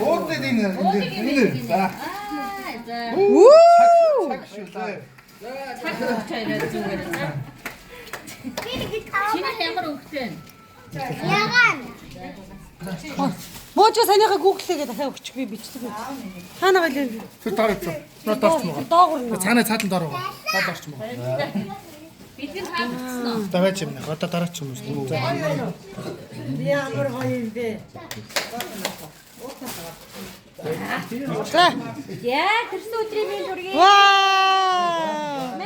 Өөдөө энэ. За. Уу! Чиний ямар өнгөтэй вэ? Ягаан. Моожо санийхаа гуглээгээ дахиад өгчих би бичдэг. Хаана гэлээ? Тэр дараач. Надаас муу. Доогор. Цаанаа цаатан дороо. Дорч муу. Бидний хаагдсан уу? Даваач юм. Одоо дараач хүмүүс. Ямар гоё юм бэ? За. Яа, тэрсэн өдрийн минь зургийг. Ваа!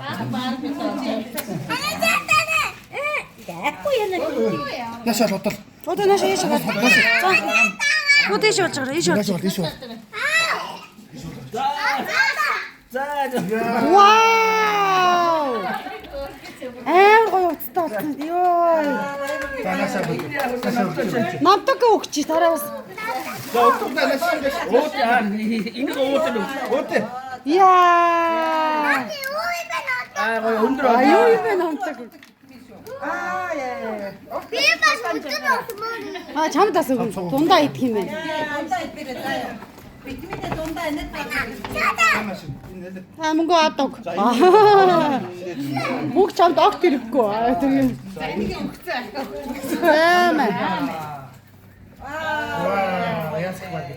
Баг яахгүй яна. Яшаа бодол. Одоо нааш яаш гад. За. Одоо ийш болж байгаа. Ийш болж. Ийш. Вау! Гоё утастай болсон. Йоо. Танасаа бодол. Намтаг өгч дараа бас. Яа! Аюу юм бэ намтаг. Би бас өдөр болмоор. Чамдаас өгөн. Дундаа идэх юм байна. Мөнгө авдаг. Мөнгө чамд огт ирэхгүй. Тэр юм. Ясах багт.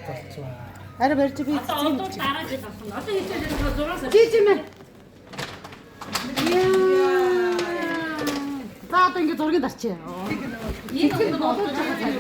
Арай барьж би. Одоо дараад л авах нь. Одоо хийчихээ зураас. Жижимэ. За одоо ингэ зургийг дарчээ. Ийм юм бодож байгаа.